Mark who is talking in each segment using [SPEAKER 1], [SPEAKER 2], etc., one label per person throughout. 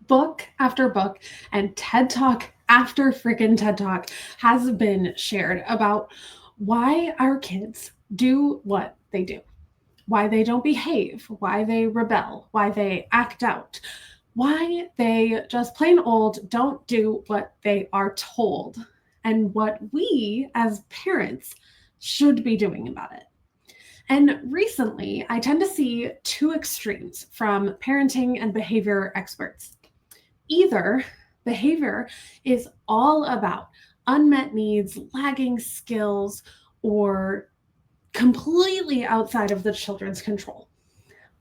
[SPEAKER 1] Book after book and TED Talk after freaking TED Talk has been shared about why our kids do what they do, why they don't behave, why they rebel, why they act out, why they just plain old don't do what they are told, and what we as parents should be doing about it. And recently, I tend to see two extremes from parenting and behavior experts. Either behavior is all about unmet needs, lagging skills, or completely outside of the children's control.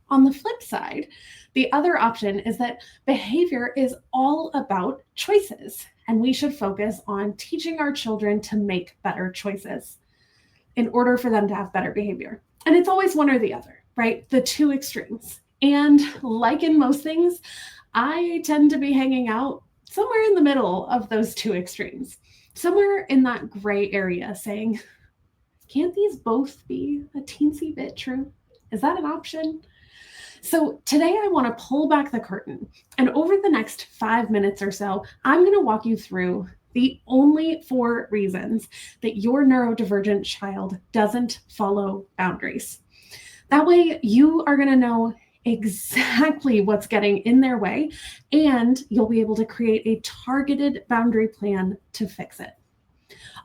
[SPEAKER 1] On the flip side, the other option is that behavior is all about choices, and we should focus on teaching our children to make better choices in order for them to have better behavior. And it's always one or the other, right? The two extremes. And like in most things, I tend to be hanging out somewhere in the middle of those two extremes, somewhere in that gray area, saying, can't these both be a teensy bit true? Is that an option? So today I want to pull back the curtain, and over the next 5 minutes or so, I'm going to walk you through the only 4 reasons that your neurodivergent child doesn't follow boundaries. That way you are going to know exactly what's getting in their way, and you'll be able to create a targeted boundary plan to fix it.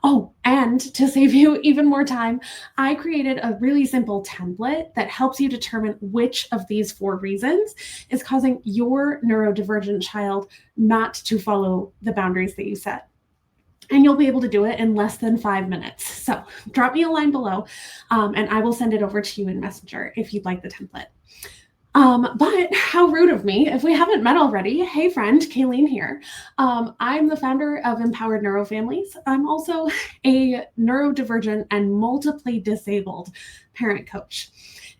[SPEAKER 1] Oh, and to save you even more time, I created a really simple template that helps you determine which of these 4 reasons is causing your neurodivergent child not to follow the boundaries that you set. And you'll be able to do it in less than 5 minutes. So drop me a line below, and I will send it over to you in Messenger if you'd like the template. But how rude of me, if we haven't met already. Hey friend, Kayleen here. I'm the founder of Empowered Neurofamilies. I'm also a neurodivergent and multiply disabled parent coach.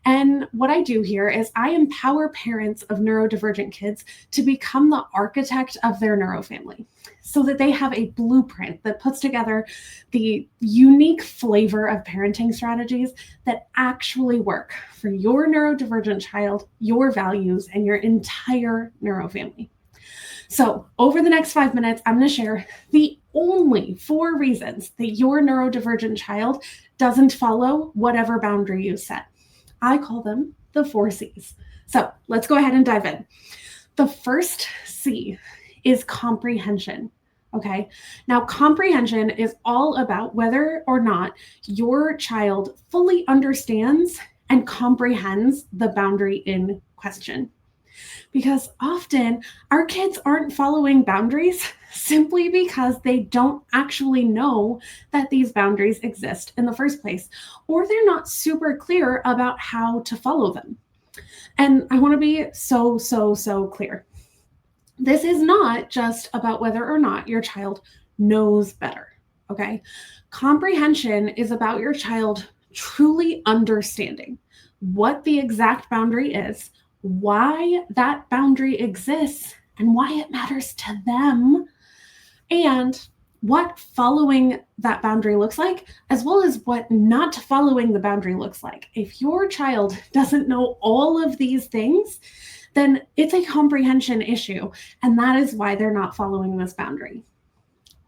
[SPEAKER 1] And what I do here is I empower parents of neurodivergent kids to become the architect of their neurofamily so that they have a blueprint that puts together the unique flavor of parenting strategies that actually work for your neurodivergent child, your values, and your entire neurofamily. So over the next 5 minutes, I'm going to share the only 4 reasons that your neurodivergent child doesn't follow whatever boundary you set. I call them the 4 C's. So let's go ahead and dive in. The first C is comprehension. Okay. Now, comprehension is all about whether or not your child fully understands and comprehends the boundary in question. Because often our kids aren't following boundaries simply because they don't actually know that these boundaries exist in the first place, or they're not super clear about how to follow them. And I want to be so clear. This is not just about whether or not your child knows better, okay? Comprehension is about your child truly understanding what the exact boundary is, why that boundary exists, and why it matters to them, and what following that boundary looks like, as well as what not following the boundary looks like. If your child doesn't know all of these things, then it's a comprehension issue, and that is why they're not following this boundary.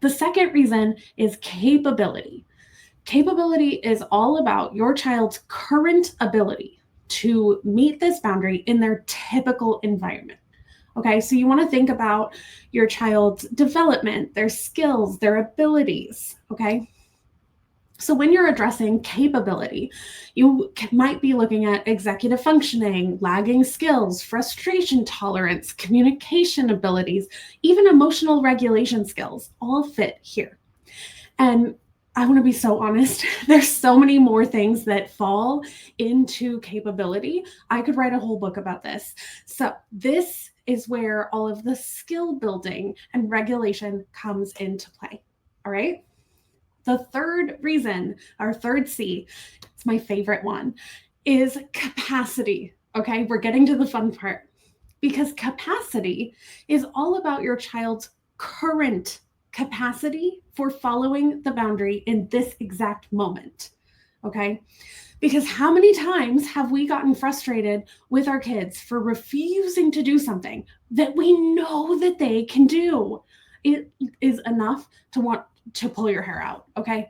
[SPEAKER 1] The second reason is capability. Capability is all about your child's current ability to meet this boundary in their typical environment. Okay, so you want to think about your child's development, their skills, their abilities, okay? So when you're addressing capability, you might be looking at executive functioning, lagging skills, frustration tolerance, communication abilities, even emotional regulation skills, all fit here. And I want to be so honest, there's so many more things that fall into capability. I could write a whole book about this. So this is where all of the skill building and regulation comes into play. All right. The third reason, our third C, it's my favorite one, is capacity. Okay, we're getting to the fun part, because capacity is all about your child's current capacity for following the boundary in this exact moment. Okay, Because how many times have we gotten frustrated with our kids for refusing to do something that we know that they can do? It is enough to want to pull your hair out, okay?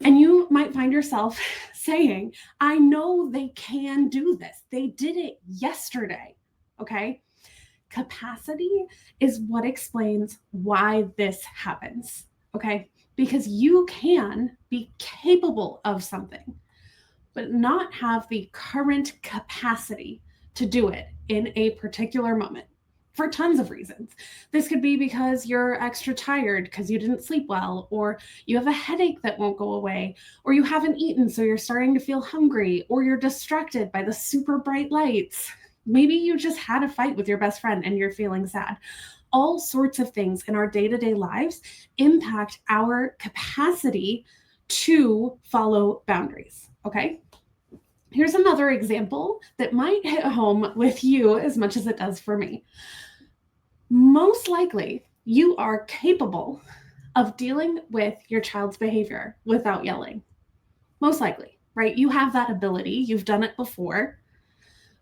[SPEAKER 1] And you might find yourself saying, I know they can do this. They did it yesterday, okay? Capacity is what explains why this happens, okay? Because you can be capable of something, but not have the current capacity to do it in a particular moment for tons of reasons. This could be because you're extra tired because you didn't sleep well, or you have a headache that won't go away, or you haven't eaten so you're starting to feel hungry, or you're distracted by the super bright lights. Maybe you just had a fight with your best friend and you're feeling sad. All sorts of things in our day-to-day lives impact our capacity to follow boundaries, okay? Here's another example that might hit home with you as much as it does for me. Most likely, you are capable of dealing with your child's behavior without yelling. Most likely, right? You have that ability. You've done it before.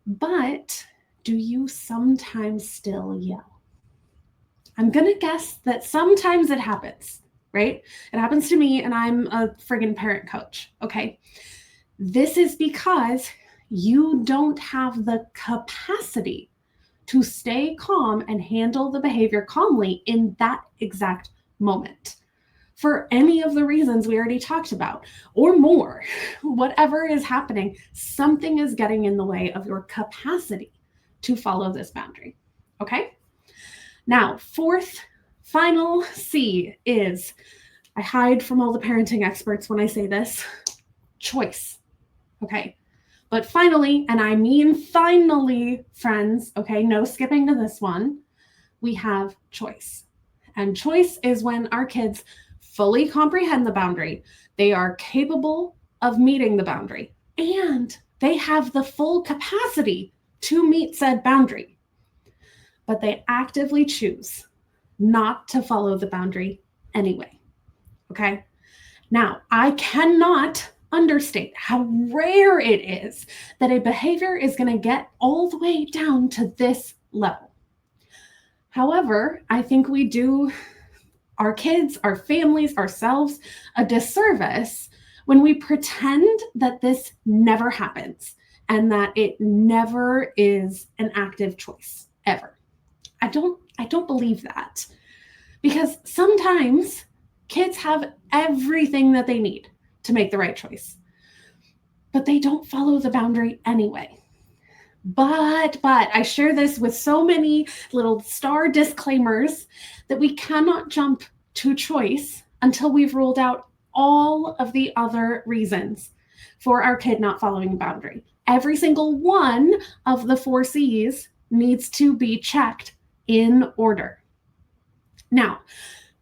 [SPEAKER 1] But do you sometimes still yell? I'm going to guess that sometimes it happens, right? It happens to me, and I'm a friggin' parent coach, okay? This is because you don't have the capacity to stay calm and handle the behavior calmly in that exact moment. For any of the reasons we already talked about, or more, whatever is happening, something is getting in the way of your capacity to follow this boundary, okay? Now, fourth, final C is, I hide from all the parenting experts when I say this, choice. Okay. But finally, and I mean finally, friends, okay, no skipping to this one, we have choice. And choice is when our kids fully comprehend the boundary, they are capable of meeting the boundary, and they have the full capacity to meet said boundary. But they actively choose not to follow the boundary anyway. Okay. Now, I cannot understate how rare it is that a behavior is going to get all the way down to this level. However, I think we do our kids, our families, ourselves a disservice when we pretend that this never happens and that it never is an active choice, ever. I don't believe that, because sometimes kids have everything that they need to make the right choice, but they don't follow the boundary anyway. But I share this with so many little star disclaimers that we cannot jump to choice until we've ruled out all of the other reasons for our kid not following a boundary. Every single one of the 4 C's needs to be checked in order. Now,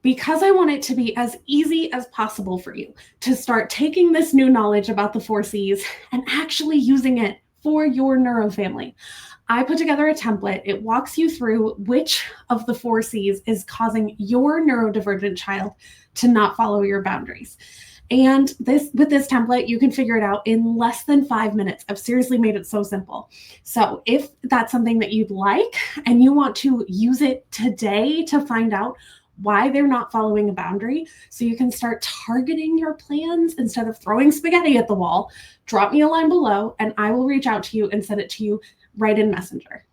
[SPEAKER 1] because I want it to be as easy as possible for you to start taking this new knowledge about the 4 C's and actually using it for your neuro family, I put together a template. It walks you through which of the 4 C's is causing your neurodivergent child to not follow your boundaries. And with this template, you can figure it out in less than 5 minutes. I've seriously made it so simple. So if that's something that you'd like and you want to use it today to find out why they're not following a boundary, so you can start targeting your plans instead of throwing spaghetti at the wall, drop me a line below and I will reach out to you and send it to you right in Messenger.